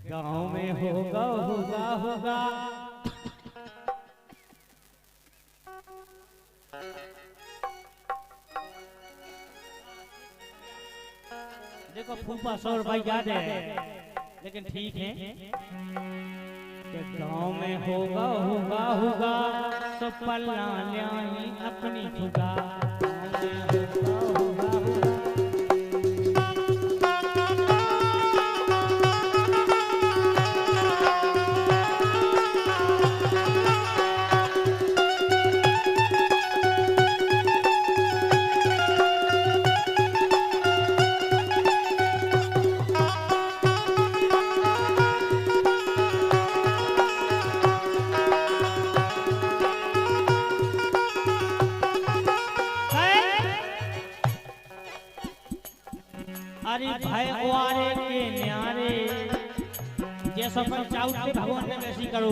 गाँव में होगा होगा होगा देखो फूफा 100 रुपए याद है लेकिन ठीक है कि गाँव में होगा होगा होगा तो पल्ला ल्याई अपनी फुगा अरे भाई वारे के न्यारे जैसा पर चाहते भगवान ने वैसी करो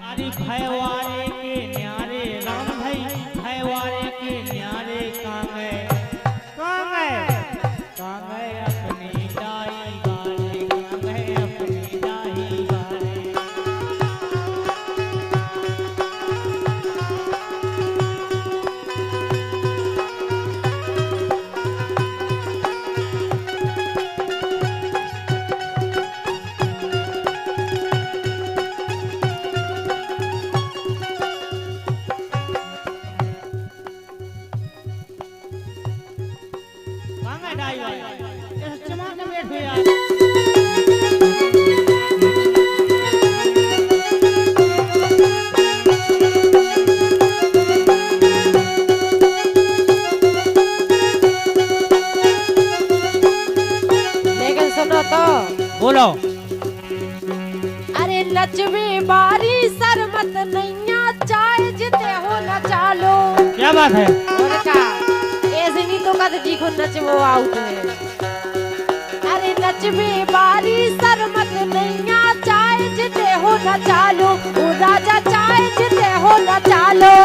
अरे भाई वारे के न्यारे राम भाई वारे के न्यारे कहाँ गए अपनी दाई वाले कहाँ गए अपनी दाई वाले बोलो अरे नचवे बारी सरमत नैया चाय जिते हो न चालो क्या बात है और का ऐसे नहीं तो कद जी को नचवो आउट है अरे नचवे बारी सरमत नैया चाय जिते हो न चालो ओ राजा चाय जिते हो न चालो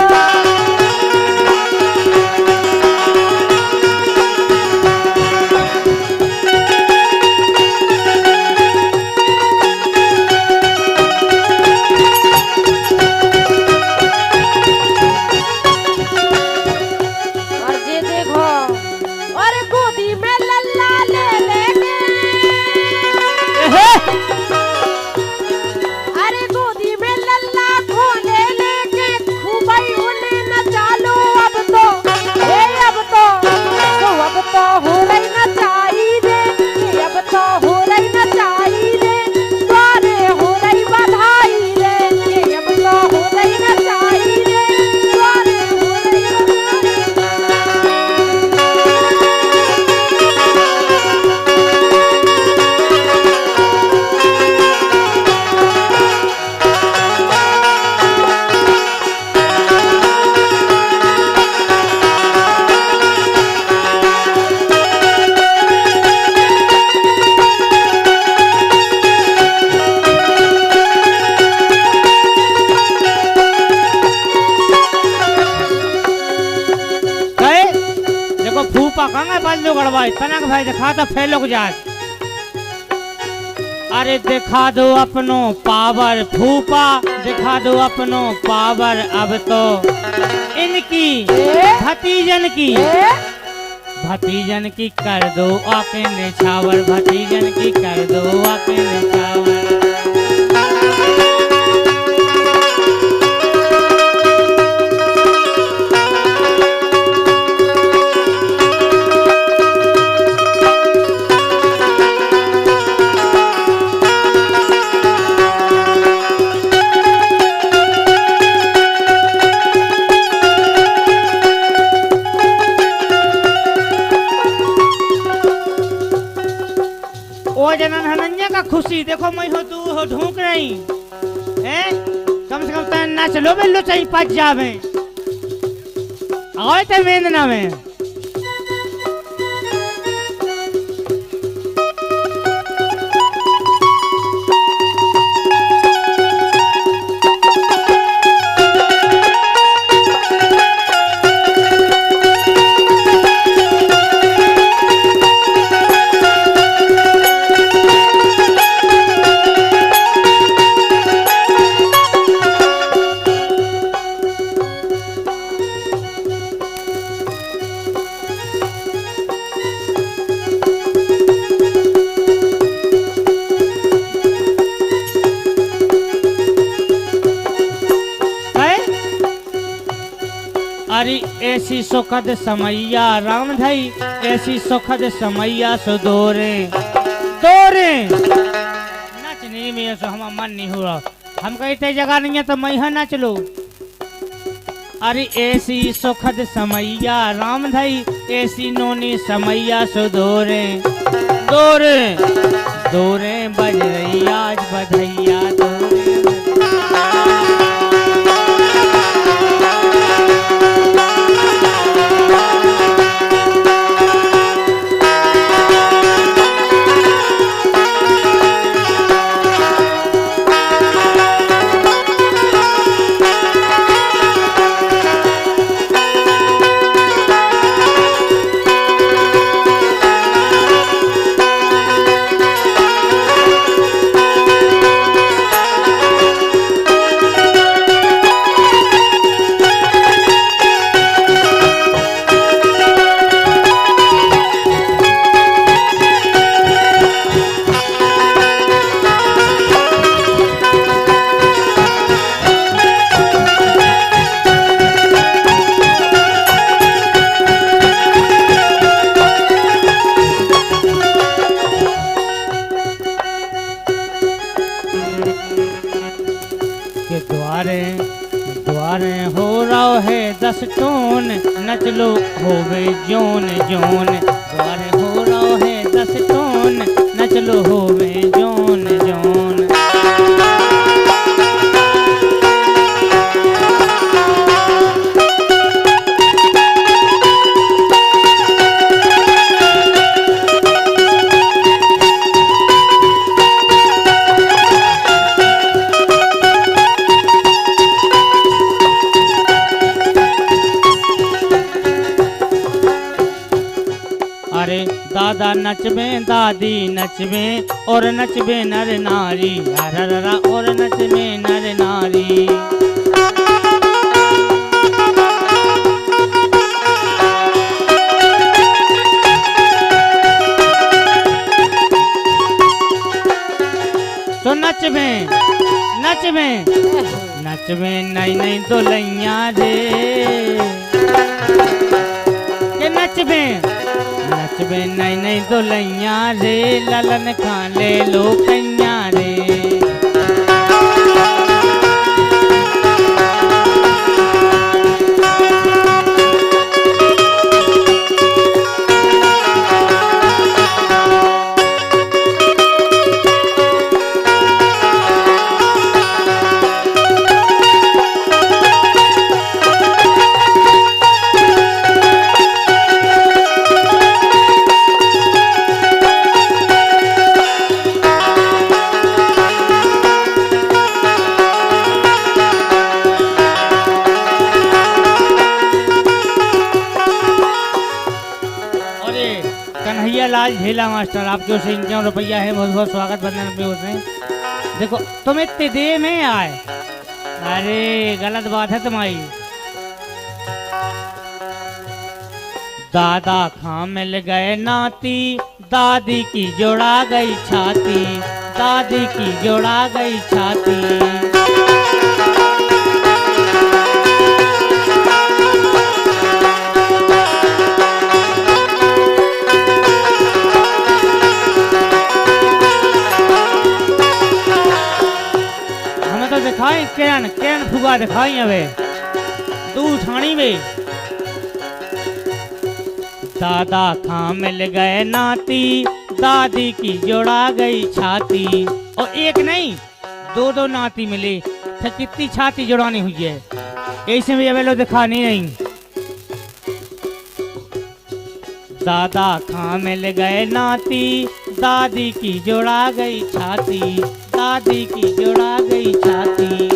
तनक भाई दिखा दो फैलो जाए अरे दिखा दो अपनो पावर फूफा दिखा दो अपनो पावर अब तो इनकी भतीजन की कर दो आके निछावर भतीजन की कर दो आके निछावर खुशी देखो मैं हो तू हो ढूंढ रही हैं कम से कम तन ना चलो बेलो चाहिए पच जावे आओ ते वेंदना में ऐसी सुखद समैया राम धई, ऐसी सुखद समैया सुदोरे दोरे। नचने में सो हमारा मन नहीं हो रहा, हम कहते जगह नहीं है तो मैं यहाँ नच लो। अरे ऐसी सुखद समैया राम धई, ऐसी नोनी समैया सुदोरे दोरे दोरे बज रही आज बधैया दोरे। द्वारे हो रहा है 10 टोन, नच लो होवे जोन जोन। द्वारे हो रहा है 10 टोन, नच लो होवे जोन जोन। अरे दादा नचबे दादी नचबे और नचबे नर नारी, हररा और नचबे नर नारी। तो नचबे नचबे नचबे नई नई दुल्हनिया रे, के नचबे नचबे नई नई दुल्हनिया रे, ललन खा ले लो कैया रे। कन्हैया लाल झेला मास्टर आपके ओर से 51 रुपया है, बहुत बहुत स्वागत बंदन पे उसने। देखो तुम इतने देर में आए, अरे गलत बात है तुम्हारी। दादा खां मिल गए नाती, दादी की जोड़ा गई छाती, दादी की जोड़ा गई छाती। तो दिखाई किरण किरण फुगा दिखाई हवे तू ठाणी में। दादा खां मिल गए नाती, दादी की जोड़ा गई छाती। और एक नहीं 2-2 नाती मिले, फिर कितनी छाती जोड़ानी हुई है, ऐसे भी अवेलो दिखानी नहीं। दादा खां मिल गए नाती, दादी की जोड़ा गई छाती, दादी की जोड़ा गई छाती।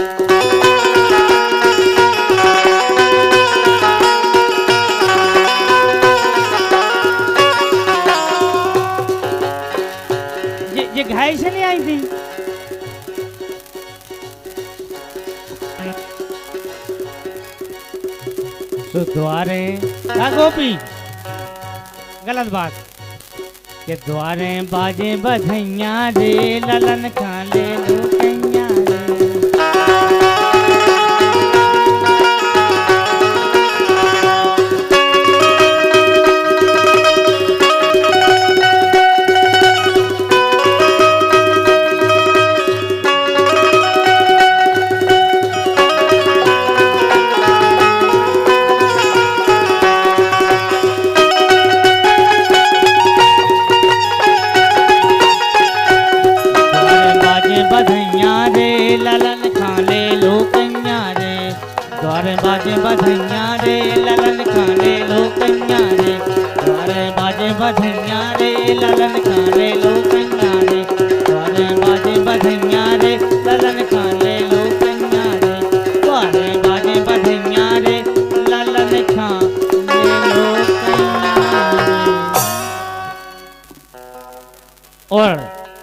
ये घाई से नहीं आई थी। तो द्वारे गोपी गलत बात के द्वारे बाजे बधैया रे, ललन खा ले लो कैया रे। ललन खा ले लो कन्या रे द्वारे बाजे बधैया रे ललन खा ले लो कन्या रे द्वारे बाजे बधैया रे ललन खा ले लो कन्या रे। और